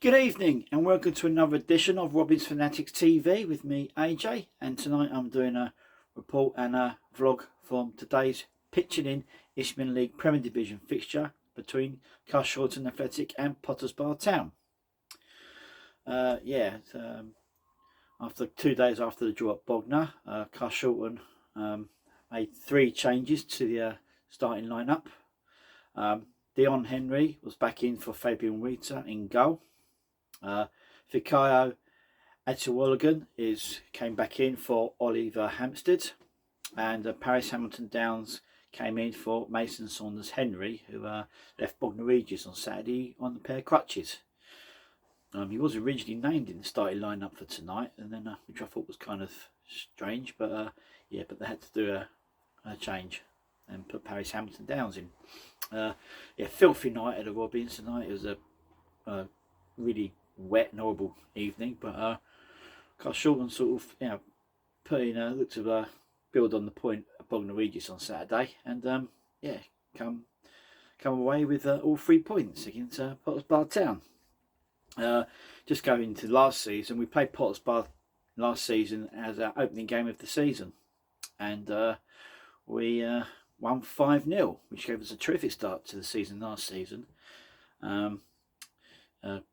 Good evening and welcome to another edition of Robin's Fanatics TV with me, AJ, and tonight I'm doing a report and a vlog from today's pitching in Isthmian League Premier Division fixture between Carshalton Athletic and Potters Bar Town. After 2 days after the draw at Bognor, Carshalton made 3 changes to the starting lineup. Dion Henry was back in for Fabian Rita in goal. Fikayo Atuwoligan came back in for Oliver Hampstead, and Paris Hamilton Downs came in for Mason Saunders Henry, who left Bognor Regis on Saturday on a pair of crutches. He was originally named in the starting lineup for tonight, and then which I thought was kind of strange, but but they had to do a change and put Paris Hamilton Downs in. Filthy night at the Robins tonight. It was a really wet and horrible evening, but Carshalton sort of put in looked to build on the point of Bognor Regis on Saturday, and come away with all 3 points against Potters Bar Town. Just going into last season, we played Potters Bar last season as our opening game of the season, and we won 5-0, which gave us a terrific start to the season last season.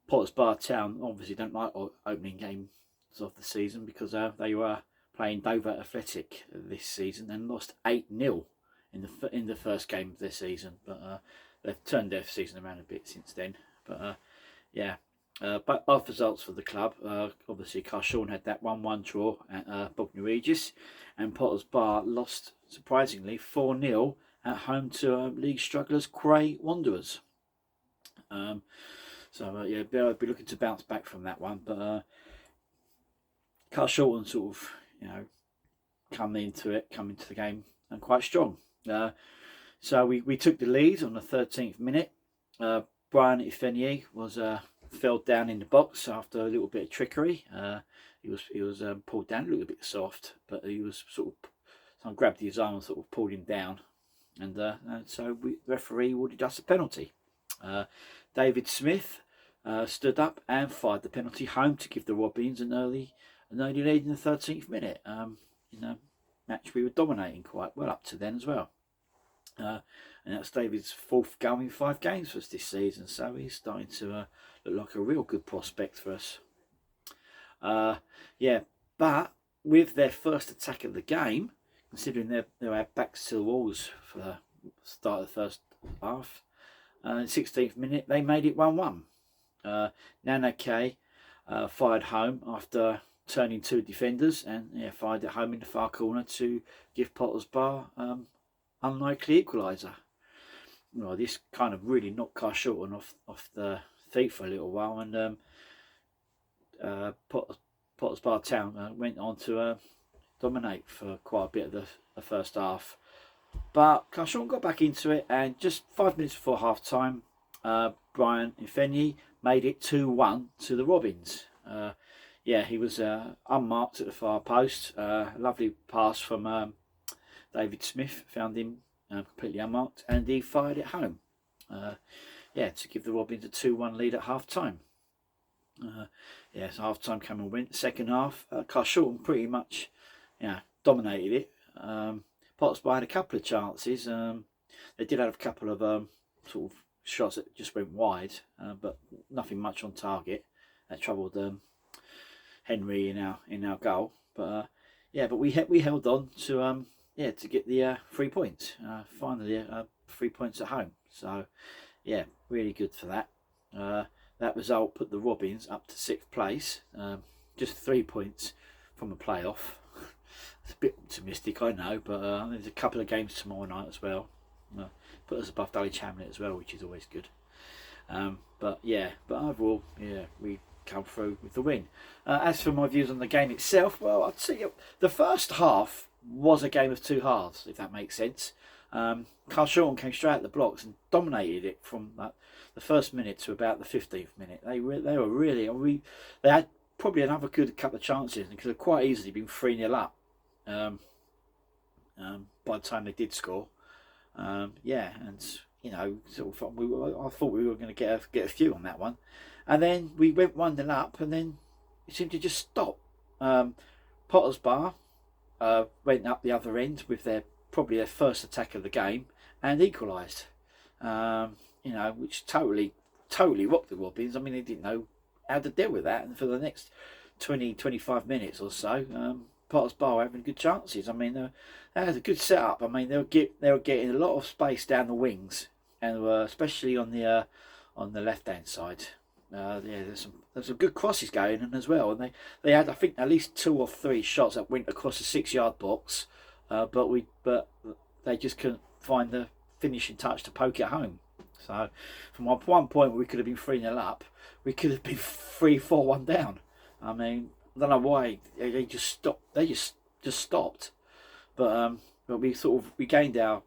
Potters Bar Town obviously don't like opening games of the season because they were playing Dover Athletic this season and lost 8-0 in the first game of their season. But they've turned their season around a bit since then. But but both results for the club. Obviously, Carshalton had that 1-1 draw at Bognor Regis, and Potters Bar lost surprisingly 4-0 at home to league strugglers Cray Wanderers. I'll be looking to bounce back from that one, but Carshalton sort of come into the game and quite strong. So we took the lead on the 13th minute. Brian Ifenye was fell down in the box after a little bit of trickery. He was pulled down a little bit soft, but he was someone grabbed his arm and sort of pulled him down, and so the referee awarded us a penalty. David Smith stood up and fired the penalty home to give the Robins an early lead in the 13th minute. Match we were dominating quite well up to then as well. And that's David's 4th goal in 5 games for us this season, so he's starting to look like a real good prospect for us. But with their first attack of the game, considering they had backs to the walls for the start of the first half, 16th minute they made it 1-1. Nana Kay fired home after turning 2 defenders, and fired it home in the far corner to give Potters Bar unlikely equaliser. This kind of really knocked Carshalton off the feet for a little while, and Potters Bar Town went on to dominate for quite a bit of the first half. But Carshalton got back into it, and just 5 minutes before half time, Brian Ifenye made it 2-1 to the Robins. He was unmarked at the far post. Lovely pass from David Smith, found him completely unmarked, and he fired it home. To give the Robins a 2-1 lead at half time. So half time came and went. Second half, Carshalton pretty much dominated it. Potters Bar had a couple of chances. They did have a couple of sort of shots that just went wide, but nothing much on target. That troubled Henry in our goal. But we held on to get the 3 points. Finally, 3 points at home. So really good for that. That result put the Robins up to 6th place, just 3 points from a playoff. It's a bit optimistic, I know, but there's a couple of games tomorrow night as well. Put us above Dulwich Hamlet as well, which is always good. But overall, we come through with the win. As for my views on the game itself, well, I'd say the first half was a game of 2 halves, if that makes sense. Carshalton came straight at the blocks and dominated it from the first minute to about the 15th minute. They had probably another good couple of chances and could have quite easily been 3-0 up by the time they did score. And you know, sort of, I thought we were going to get a few on that one, and then we went 1-0 up, and then it seemed to just stop. Potter's Bar went up the other end with probably their first attack of the game and equalised. You know, which totally rocked the Robins. I mean, they didn't know how to deal with that, and for the next 20-25 minutes or so, Potter's Bar were having good chances. I mean, they had a good setup. I mean, they were getting a lot of space down the wings, and especially on the left hand side. Yeah, there's some good crosses going in as well, and they had, I think, at least 2 or 3 shots that went across the 6-yard box, but they just couldn't find the finishing touch to poke it home. So from one point where we could have been 3-0 up, we could have been 3-4-1 down. I mean, I don't know why they just stopped. They just stopped. But we gained our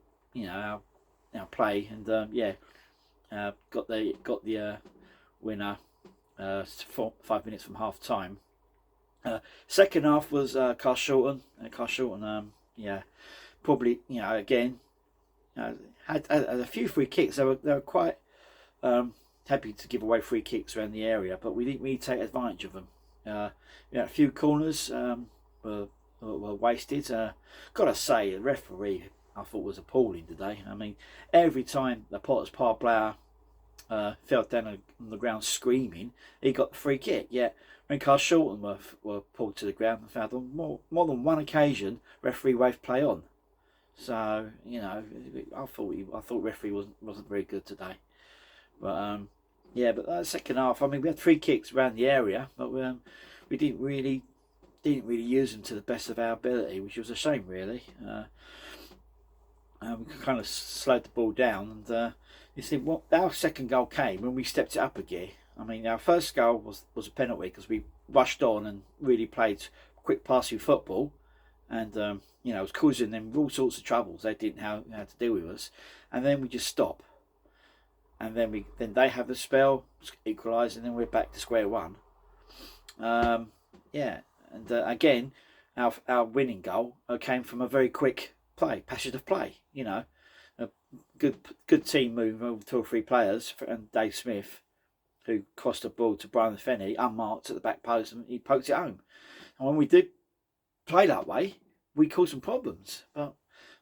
play, and got the winner 5 minutes from half time. Second half was Carshalton. Carshalton, probably, again, had a few free kicks. They were quite happy to give away free kicks around the area, but we didn't really take advantage of them. A few corners were wasted. Gotta say, the referee, I thought, was appalling today. I mean, every time the Potter's Bar player fell down on the ground screaming, he got the free kick. Yet when Carshalton were pulled to the ground and found on more than one occasion, referee waved play on. So I thought referee wasn't very good today. But but that second half, I mean, we had free kicks around the area, but we didn't really use them to the best of our ability, which was a shame, really. We kind of slowed the ball down, and you see, our second goal came when we stepped it up a gear. I mean, our first goal was a penalty because we rushed on and really played quick passing football, and it was causing them all sorts of troubles. They didn't know how to deal with us, and then we just stop, and then they have a spell, equalise, and then we're back to square one. And again, our winning goal came from a very quick passage of play. A good team move over 2 or 3 players, and Dave Smith, who crossed the ball to Brian Fenny, unmarked at the back post, and he poked it home. And when we did play that way, we caused some problems. But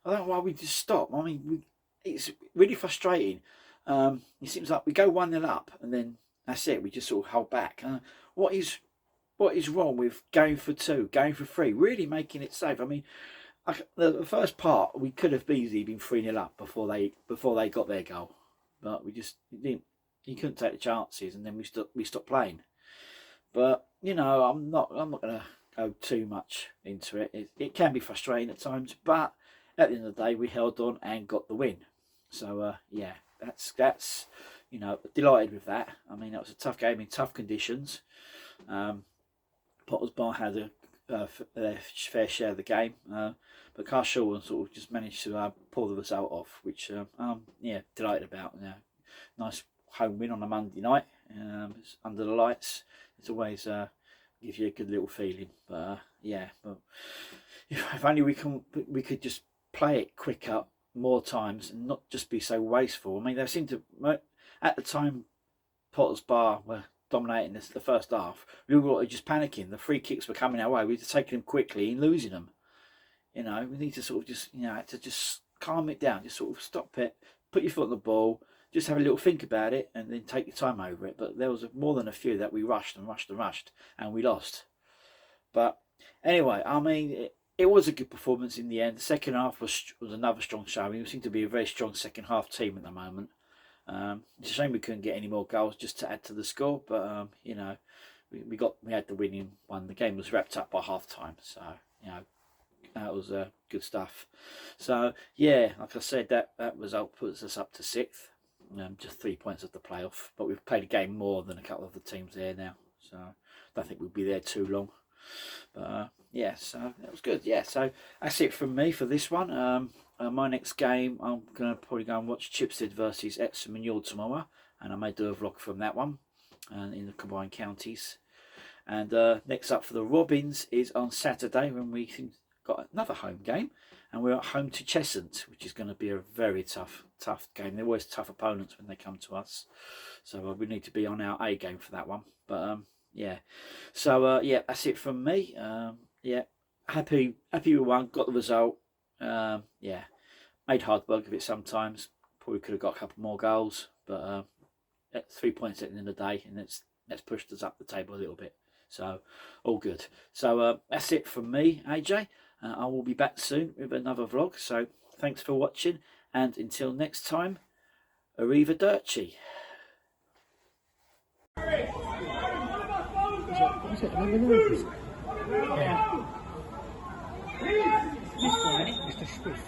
I don't know why we just stopped. I mean, it's really frustrating. It seems like we go 1-0 up, and then that's it. We just sort of hold back. What is wrong with going for 2, going for 3, really making it safe? I mean, the first part, we could have easily been 3-0 up before they got their goal, but we just didn't. You couldn't take the chances, and then we stopped playing. But I'm not going to go too much into it. It can be frustrating at times, but at the end of the day, we held on and got the win. So that's delighted with that. I mean, that was a tough game in tough conditions. Potter's Bar had their fair share of the game, but Carshalton sort of just managed to pull the result off, which delighted about. Nice home win on a Monday night, under the lights. It's always gives you a good little feeling. But but if only we could just play it quicker, more times, and not just be so wasteful. I mean, they seemed to, at the time Potter's Bar were dominating the first half, we were just panicking. The free kicks were coming our way. We were taking them quickly and losing them. We need to sort of just calm it down. Just sort of stop it, put your foot on the ball, just have a little think about it, and then take your time over it. But there was more than a few that we rushed, and we lost. But anyway, I mean, it was a good performance in the end. The second half was another strong showing. We seem to be a very strong second half team at the moment. It's a shame we couldn't get any more goals just to add to the score, but we had the winning one. The game was wrapped up by half time, so that was good stuff. So like I said, that result puts us up to 6th, just 3 points of the playoff. But we've played a game more than a couple of the teams there now, so I don't think we'll be there too long. But so that was good. So that's it from me for this one. My next game, I'm going to probably go and watch Chipstead versus Isthmian tomorrow, and I may do a vlog from that one, and in the combined counties. And next up for the Robins is on Saturday, when we got another home game, and we're at home to Cheshunt, which is going to be a very tough game. They're always tough opponents when they come to us, so we need to be on our A game for that one. But yeah, so yeah, that's it from me. Yeah, happy we won, got the result. Yeah, made hard work of it sometimes. Probably could have got a couple more goals, but 3 points at the end of the day, and that's pushed us up the table a little bit. So all good. So that's it from me, AJ. I will be back soon with another vlog. So thanks for watching, and until next time, arrivederci. Was it the yeah. This guy, Mr. Swift.